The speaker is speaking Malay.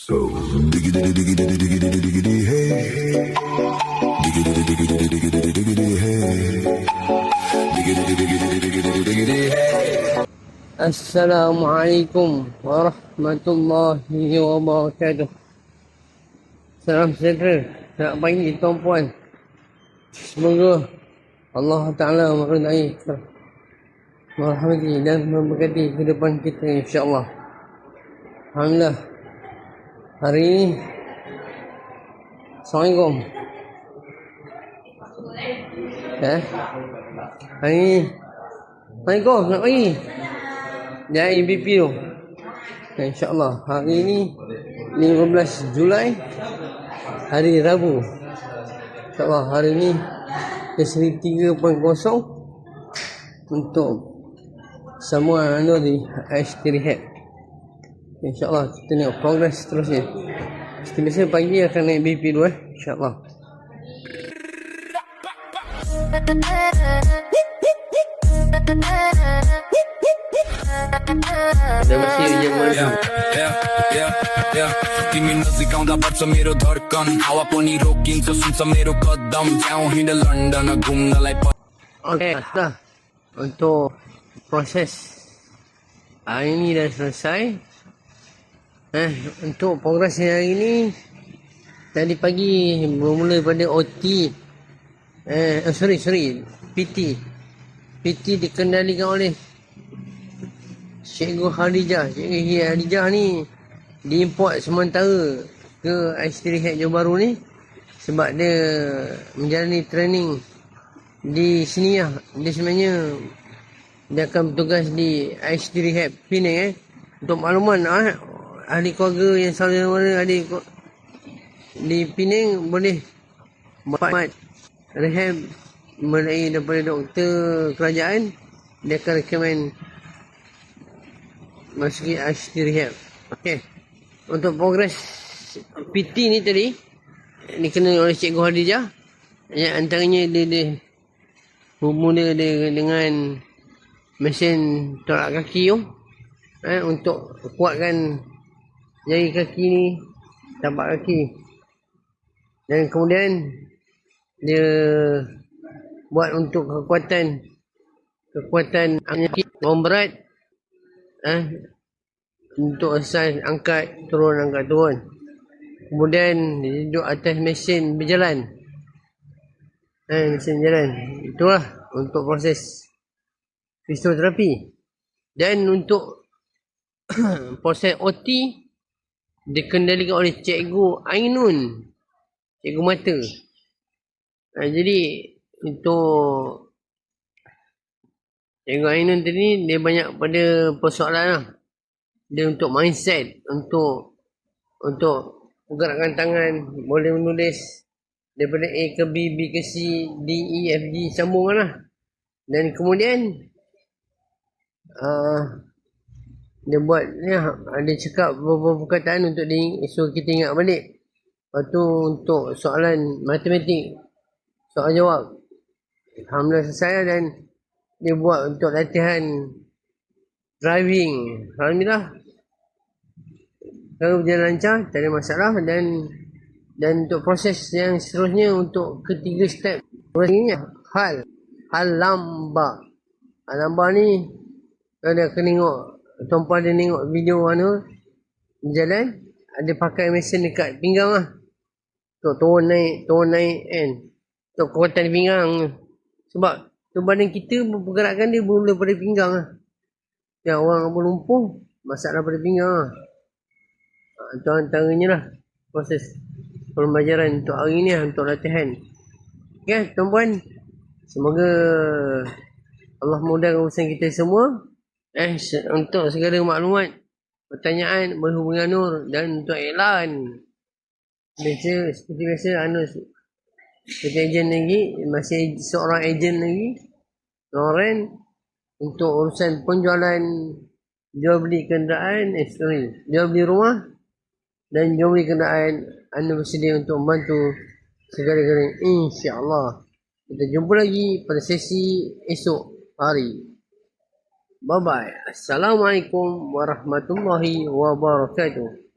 So diggity diggity diggity diggity hey, diggity diggity diggity diggity hey, diggity diggity diggity diggity hey. Assalamualaikum warahmatullahi wabarakatuh. Salam sejahtera. Selamat pagi tuan-puan. Semoga Allah Ta'ala meridai, merahmati dan memberkati kehidupan kita insya-Allah. Alhamdulillah. Hari ini Assalamualaikum. Hari ini Assalamualaikum, selamat pagi. Dia EBP tu. InsyaAllah hari ini 15 Julai, hari Rabu. InsyaAllah hari ini sesi 3.0 untuk semua anu di HT Rehab. InsyaAllah kita tengok progress seterusnya. Seperti biasa pagi akan naik BP dulu InsyaAllah. तिमी नजिक आउँदा बढ्छ मेरो धड्कन हावा पनि रोकिन्छ सुन्छ मेरो कदम जाउँ हिँड लन्डन घुम्नलाई. Okey, dah. Untuk proses hari ini dah selesai. Untuk progres hari ini tadi pagi bermula pada OT. PT dikendalikan oleh Cikgu Khadijah. Cikgu Khadijah ni diimport sementara ke HT Rehab Johor Bahru ni sebab dia menjalani training di sini lah. Dia sebenarnya dia akan bertugas di HT Rehab Penang. Untuk makluman ahli keluarga yang selalu ada di Penang boleh buat rehab mulai daripada doktor kerajaan. Dia akan recommend masuki HT Rehab. Okey. Untuk progres PT ni tadi dikenal oleh Cikgu Khadijah. Yang antaranya dia bermula dengan mesin tolak kaki tu. Untuk kuatkan jari kaki ni, tapak kaki. Dan kemudian dia buat untuk kekuatan orang berat. Untuk asas angkat turun. Kemudian dia duduk atas mesin berjalan. Mesin jalan. Itulah untuk proses fisioterapi. Dan untuk proses OT dikendalikan oleh Cikgu Ainun, Cikgu mata. Jadi untuk Cikgu Ainun tadi dia banyak pada persoalan lah. Dia untuk mindset, untuk pergerakan tangan, boleh menulis daripada A ke B, B ke C, D, E, F, G, sambungan lah. Dan kemudian dia buat ni lah, dia cakap beberapa perkataan untuk so kita ingat balik. Lepas tu untuk soalan matematik, soal jawab, alhamdulillah selesai. Dan dia buat untuk latihan driving, alhamdulillah kalau berjalan lancar, tak ada masalah. Dan untuk proses yang seterusnya untuk ketiga step ini hal lamba. Hal lamba ni ada kena tengok, tuan-puan ada tengok video berjalan, ada pakai mesin dekat pinggang lah. Untuk turun naik kan. Untuk kekuatan pinggang. Sebab badan kita pergerakan dia bermula pada pinggang lah. Yang orang berlumpuh masalah pada pinggang lah. Itu antaranya lah proses pembelajaran untuk hari ni lah, untuk latihan. Okay tuan-puan, semoga Allah mudahkan urusan kita semua. Untuk segala maklumat, pertanyaan berhubungan Nur, dan untuk iklan seperti biasa seperti ejen lagi, masih seorang ejen lagi Noren, untuk urusan penjualan, jual beli kenderaan, jual beli rumah dan jual beli kenderaan, anda bersedia untuk membantu segala-galanya insya-Allah. Kita jumpa lagi pada sesi esok hari. Bye bye. Assalamualaikum warahmatullahi wabarakatuh.